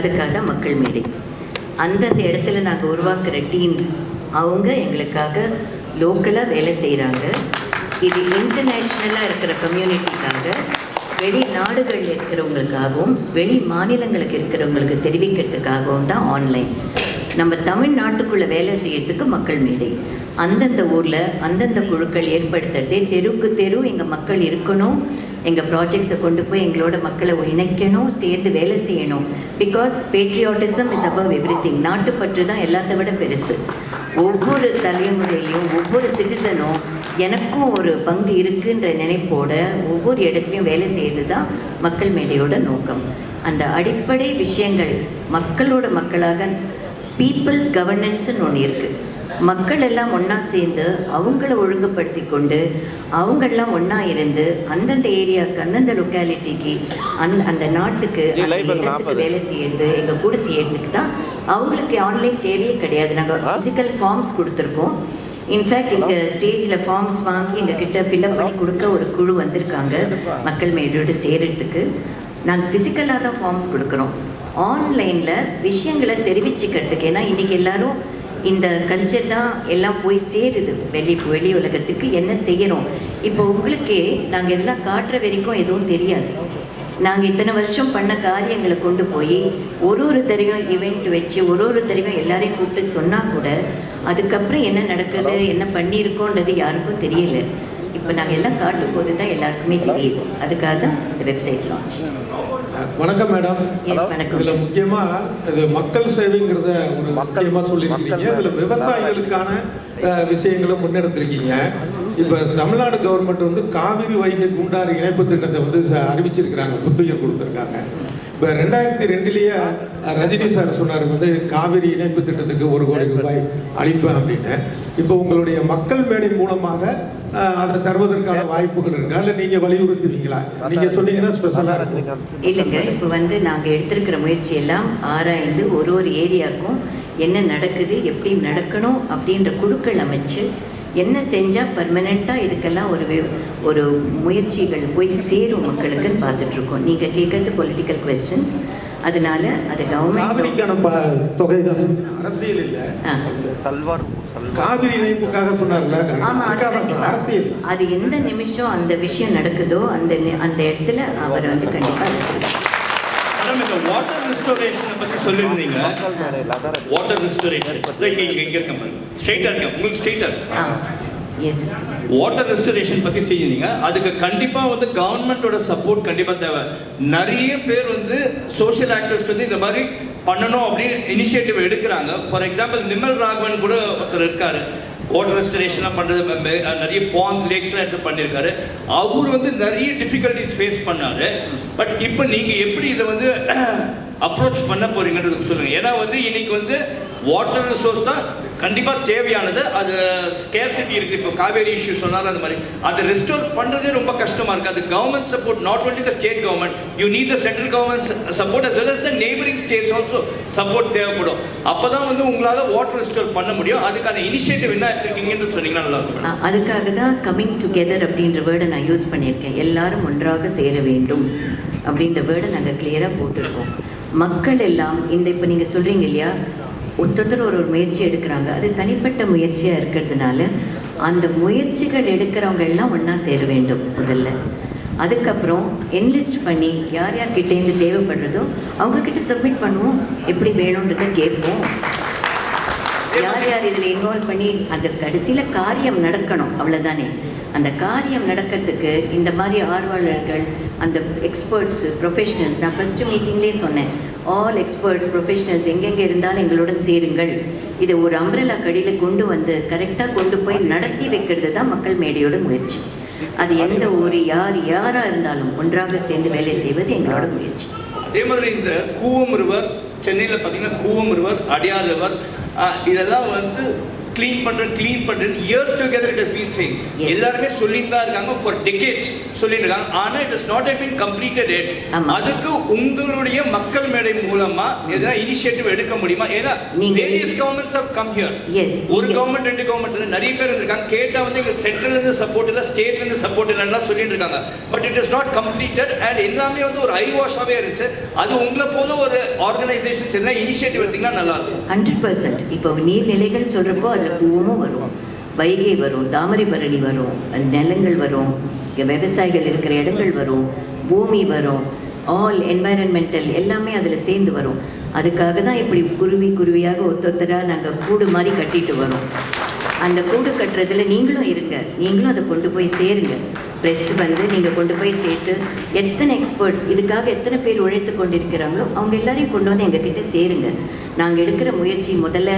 அதுக்காக தான் மக்கள் மேடை. அந்தந்த இடத்துல நாங்கள் உருவாக்குற டீம்ஸ் அவங்க எங்களுக்காக லோக்கலாக வேலை செய்கிறாங்க. இது இன்டர்நேஷ்னலாக இருக்கிற கம்யூனிட்டிக்காக, வெளிநாடுகளில் இருக்கிறவங்களுக்காகவும் வெளி மாநிலங்களுக்கு இருக்கிறவங்களுக்கு தெரிவிக்கிறதுக்காகவும் தான் ஆன்லைன். நம்ம தமிழ்நாட்டுக்குள்ளே வேலை செய்கிறதுக்கு மக்கள் மேடை. அந்தந்த ஊரில் அந்தந்த குழுக்கள் ஏற்படுத்துறதே, தெருவுக்கு தெரு எங்கள் மக்கள் இருக்கணும், எங்கள் ப்ராஜெக்ட்ஸை கொண்டு போய் எங்களோட மக்களை இணைக்கணும், சேர்ந்து வேலை செய்யணும். Because patriotism is above everything. நாட்டுப்பற்று தான் எல்லாத்த விட பெருசு. ஒவ்வொரு தலைமுறையிலையும் ஒவ்வொரு சிட்டிசனும் எனக்கும் ஒரு பங்கு இருக்குன்ற நினைப்போட ஒவ்வொரு இடத்துலையும் வேலை செய்கிறது தான் மக்கள் மேடையோட நோக்கம். அந்த அடிப்படை விஷயங்கள் மக்களோட மக்களாக பீப்புள்ஸ் கவர்னன்ஸ்ன்னு ஒன்று இருக்குது. மக்கள் எல்லாம் ஒன்றா சேர்ந்து அவங்கள ஒழுங்குபடுத்தி கொண்டு அவங்களெல்லாம் ஒன்றா இருந்து அந்தந்த ஏரியாவுக்கு அந்தந்த லொக்காலிட்டிக்கு அந்த நாட்டுக்கு வேலை செய்யறது எங்கள் கூட செய்யறதுக்கு தான். அவங்களுக்கு ஆன்லைன் தேவையே கிடையாது. நாங்கள் ஃபிசிக்கல் ஃபார்ம்ஸ் கொடுத்துருக்கோம். இன்ஃபேக்ட் இங்கே ஸ்டேஜில் ஃபார்ம்ஸ் வாங்கி எங்ககிட்ட ஃபில்அப் பண்ணி கொடுக்க ஒரு குழு வந்திருக்காங்க மக்கள் மேடையோடு சேர்கிறதுக்கு. நாங்கள் ஃபிசிக்கலாக தான் ஃபார்ம்ஸ் கொடுக்குறோம். ஆன்லைனில் விஷயங்களை தெரிவிச்சுக்கிறதுக்கு, ஏன்னா இன்றைக்கி எல்லோரும் இந்த கல்ச்சர் தான் எல்லாம் போய் சேருது வெளி உலகத்துக்கு. என்ன செய்கிறோம் இப்போ உங்களுக்கே நாங்கள் எல்லாம் காட்டுற வரைக்கும் எதுவும் தெரியாது. நாங்கள் இத்தனை வருஷம் பண்ண காரியங்களை கொண்டு போய் ஒரு தடவையும் ஈவெண்ட் வச்சு ஒரு தடவையும் எல்லாரையும் கூப்பிட்டு சொன்னால் கூட அதுக்கப்புறம் என்ன நடக்குது என்ன பண்ணியிருக்கோன்றது யாருக்கும் தெரியல. இப்போ நாங்கள் எல்லாம் காட்டும் போது தான் எல்லாருக்குமே தெரியுது. அதுக்காக தான் இந்த வெப்சைட் லான்ச். வணக்கம் மேடம். வணக்கம். இதில் முக்கியமாக இது மக்கள் சேவைங்கிறத ஒரு முக்கியமாக சொல்லியிருக்கீங்க. இதில் விவசாயிகளுக்கான விஷயங்களும் முன்னெடுத்திருக்கீங்க. இப்போ தமிழ்நாடு கவர்மெண்ட் வந்து காவிரி வைகை குண்டாறு இணைப்பு திட்டத்தை வந்து அறிவிச்சிருக்கிறாங்க, புத்துயிர் கொடுத்துருக்காங்க. இப்போ 2002 ரஜினி சார் சொன்னார் வந்து காவிரி இணைப்பு திட்டத்துக்கு 1 கோடி ரூபாய் அளிப்பேன் அப்படின்னு. இப்போ உங்களுடைய மக்கள் மேடை மூலமாக அதை தருவதற்கான வாய்ப்புகள் இருக்கா, இல்லை நீங்கள் வலியுறுத்துவீங்களா? நீங்கள் சொன்னீங்கன்னா ஸ்பெஷலாக இருக்கும். இல்லைங்க, இப்போ வந்து நாங்கள் எடுத்திருக்கிற முயற்சி எல்லாம் ஆராய்ந்து ஒரு ஏரியாவுக்கும் என்ன நடக்குது எப்படி நடக்கணும் அப்படின்ற குழுக்கள் அமைச்சு என்ன செஞ்சால் பர்மனெண்ட்டாக இதுக்கெல்லாம் ஒரு முயற்சிகள் போய் சேரும் மக்களுக்குன்னு பார்த்துட்ருக்கோம். நீங்கள் கேட்குறது பொலிட்டிக்கல் கொஸ்டின்ஸ், அதனால அது கவர்மெண்ட் தொகை தான், அரசியல் இல்லை. காவிரி இணைப்புக்காக சொன்னார்ல, அரசியல். அது எந்த நிமிஷம் அந்த விஷயம் நடக்குதோ அந்த இடத்துல அவர் வந்து கண்டிப்பாக வாட்டர் ரெஸ்டோரேஷனை பற்றி சொல்லியிருந்தீங்க. வாட்டர் ரெஸ்டோரேஷன் இங்கே இருக்க ஸ்ட்ரெயிட்டாக இருக்கேன் உங்களுக்கு ஸ்ட்ரெயிட்டாக. எஸ், வாட்டர் ரெஸ்டோரேஷன் பற்றி செஞ்சீங்க. அதுக்கு கண்டிப்பாக வந்து கவர்மெண்ட்டோட சப்போர்ட் கண்டிப்பாக தேவை. நிறைய பேர் வந்து சோஷியல் ஆக்டிவிஸ்ட் வந்து இந்த மாதிரி பண்ணணும் அப்படின்னு இனிஷியேட்டிவ் எடுக்கிறாங்க. ஃபார் எக்ஸாம்பிள் நிமல் ராகவன் கூட ஒருத்தர் இருக்கார், வாட்டர் ரெஸ்டரேஷன்லாம் பண்ணுறது, நிறைய பாண்ட்ஸ் லேக்ஸ்லாம் எடுத்து பண்ணியிருக்காரு. அவர் வந்து நிறைய டிஃபிகல்ட்டிஸ் ஃபேஸ் பண்ணார். பட் இப்போ நீங்கள் எப்படி இதை வந்து அப்ரோச் பண்ண போகிறீங்கன்றது சொல்லுங்கள். ஏன்னா வந்து இன்னைக்கு வந்து வாட்டர் ரிசோர்ஸ் தான் கண்டிப்பாக தேவையானது. அது ஸ்கேர்சிட்டி இருக்குது. இப்போ காவேரி இஷ்யூ சொன்னாலும் அந்த மாதிரி அதை ரெஸ்டோர் பண்ணுறதே ரொம்ப கஷ்டமாக இருக்குது. அது government support, not only the state government, you need the central government support as well as the neighbouring states also support தேவைப்படும். அப்போ தான் வந்து உங்களால் வாட்டர் ரெஸ்டோர் பண்ண முடியும். அதுக்கான இனிஷியேட்டிவ் என்ன எடுத்துருக்கீங்கன்னு சொன்னீங்கன்னா நல்லா இருக்கும். அதுக்காக தான் கம்மிங் டுகெதர் அப்படின்ற வேர்டை நான் யூஸ் பண்ணியிருக்கேன். எல்லாரும் ஒன்றாக சேர வேண்டும் அப்படின்ற வேர்டை நாங்கள் கிளியராக போட்டிருக்கோம். மக்கள் எல்லாம் இப்போ நீங்கள் சொல்கிறீங்க இல்லையா, ஒருத்தர் ஒரு முயற்சி எடுக்கிறாங்க, அது தனிப்பட்ட முயற்சியாக இருக்கிறதுனால அந்த முயற்சிகள் எடுக்கிறவங்க எல்லாம் ஒன்றா சேர வேண்டும் முதல்ல. அதுக்கப்புறம் என்லிஸ்ட் பண்ணி யார் யார்கிட்டேருந்து தேவைப்படுறதோ அவங்கக்கிட்ட சப்மிட் பண்ணுவோம். எப்படி வேணுன்றதை கேட்போம். யார் யார் இதில் இன்வால்வ் பண்ணி அந்த கடைசியில் காரியம் நடக்கணும், அவ்வளோதானே. அந்த காரியம் நடக்கிறதுக்கு இந்த மாதிரி ஆர்வலர்கள், அந்த எக்ஸ்பர்ட்ஸு, ப்ரொஃபஷனல்ஸ், நான் ஃபஸ்ட்டு மீட்டிங்லேயே சொன்னேன், ஆல் எக்ஸ்பர்ட்ஸ் ப்ரொஃபஷனல்ஸ் எங்கெங்கே இருந்தாலும் எங்களுடன் சேருங்கள். இதை ஒரு அம்ப்ரெல்லா கடியில் கொண்டு வந்து கரெக்டாக கொண்டு போய் நடத்தி வைக்கிறது தான் மக்கள் மேடையோட முயற்சி. அது எந்த ஒரு யாராக இருந்தாலும் ஒன்றாக சேர்ந்து வேலை செய்வது எங்களோட முயற்சி. அதே மாதிரி இந்த கூவம் ரிவர், சென்னையில் பார்த்தீங்கன்னா கூவம் ரிவர், அடையார் ரிவர், இதெல்லாம் வந்து க்ளீன் பண்ணுறேன் years together it has been saying. Yes. எல்லாருமே சொல்லிட்டு தான் இருக்காங்க, ஃபார் டிகேட்ஸ் சொல்லிட்டு இருக்காங்க. ஆனால் it is not yet been completed yet. ஆமா. அதுக்கு உங்களுடைய மக்கள் மேடை மூலமா எதனா இனிஷியேட்டிவ் எடுக்க முடியுமா? ஏன்னா various governments have come here. Yes. ஒரு கவர்மெண்ட் 2 கவர்மெண்ட் நிறைய பேர் இருக்காங்க. கேட்டா வந்து எங்க சென்ட்ரல்ல இருந்து சப்போர்ட் இல்ல, ஸ்டேட்ல இருந்து சப்போர்ட் இல்லைன்னா சொல்லிட்டு இருக்காங்க. But it is not completed and எல்லாமே வந்து ஒரு ஐ வாஷாவே இருந்துச்சு. அது உங்களை போல ஒரு ஆர்கனைசேஷன்ஸ் எல்லாம் இனிஷியேட்டிவ் எடுத்தீங்கன்னா நல்லா இருக்கும். 100%. இப்போ நீர்நிலைகள் சொல்கிறப்போ அதில் கூவமும் வரும், வைகை வரும், தாமிரபரணி வரும், நிலங்கள் வரும், இங்க விவசாயிகள் இருக்கிற இடங்கள் வரும், பூமி வரும், ஆல் என்வாயரன்மெண்டல் எல்லாமே அதில் சேர்ந்து வரும். அதுக்காக தான் இப்படி குருவியாக ஒருத்தராக நாங்கள் கூடு மாதிரி கட்டிட்டு வரோம். அந்த கூடு கட்டுறதுல நீங்களும் இருங்க, நீங்களும் அதை கொண்டு போய் சேருங்க. ப்ரெஸ் வந்து நீங்கள் கொண்டு போய் சேர்த்து எத்தனை எக்ஸ்பர்ட்ஸ் இதுக்காக எத்தனை பேர் உழைத்து கொண்டிருக்கிறாங்களோ அவங்க எல்லாரையும் கொண்டு வந்து எங்ககிட்ட சேருங்க. நாங்கள் எடுக்கிற முயற்சி முதல்ல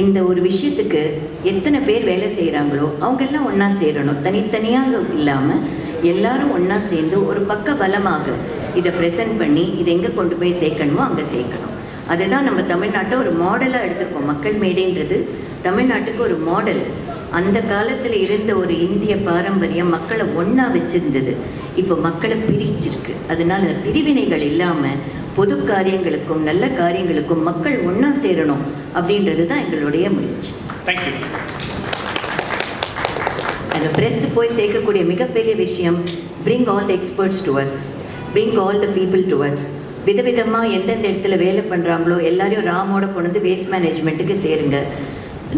இந்த ஒரு விஷயத்துக்கு எத்தனை பேர் வேலை செய்கிறாங்களோ அவங்கெல்லாம் ஒன்றா சேரணும். தனித்தனியாக இல்லாமல் எல்லாரும் ஒன்றா சேர்ந்து ஒரு பக்க பலமாக இதை ப்ரெசென்ட் பண்ணி இதை எங்கே கொண்டு போய் சேர்க்கணுமோ அங்கே சேர்க்கணும். அதுதான் நம்ம தமிழ்நாட்டை ஒரு மாடலாக எடுத்துருக்கோம். மக்கள் மேடைன்றது தமிழ்நாட்டுக்கு ஒரு மாடல். அந்த காலத்தில் இருந்த ஒரு இந்திய பாரம்பரியம் மக்களை ஒன்றா வச்சுருந்தது. இப்போ மக்களை பிரிச்சிருக்கு. அதனால் அந்த பிரிவினைகள் இல்லாமல் பொது காரியங்களுக்கும் நல்ல காரியங்களுக்கும் மக்கள் ஒன்றா சேரணும் அப்படின்றது தான் எங்களுடைய முயற்சி. தேங்க்யூ. அந்த ப்ரெஸ் போய் சேர்க்கக்கூடிய மிகப்பெரிய விஷயம், bring all the experts to us, bring all the people to us. விதவிதமாக எந்தெந்த இடத்துல வேலை பண்ணுறாங்களோ எல்லாரையும் ராமோட கொண்டு வந்து வேஸ்ட் மேனேஜ்மெண்ட்டுக்கு சேருங்க,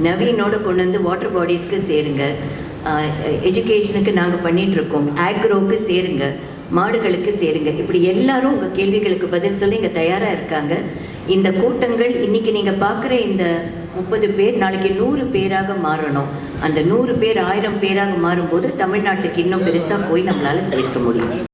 நவீனோட கொண்டு வந்து வாட்டர் பாடிஸ்க்கு சேருங்க, எஜுகேஷனுக்கு நாங்கள் பண்ணிகிட்ருக்கோம், ஆக்ரோவுக்கு சேருங்க, மாடுகளுக்கு சேருங்க. இப்படி எல்லாரும் உங்கள் கேள்விகளுக்கு பதில் சொல்லி இங்கே தயாராக இருக்காங்க. இந்த கூட்டங்கள் இன்றைக்கி நீங்கள் பார்க்குற இந்த 30 பேர் நாளைக்கு 100 பேராக மாறணும். அந்த 100 பேர் 1000 பேராக மாறும்போது தமிழ்நாட்டுக்கு இன்னும் பெருசாக போய் நம்மளால் சேர்க்க முடியும்.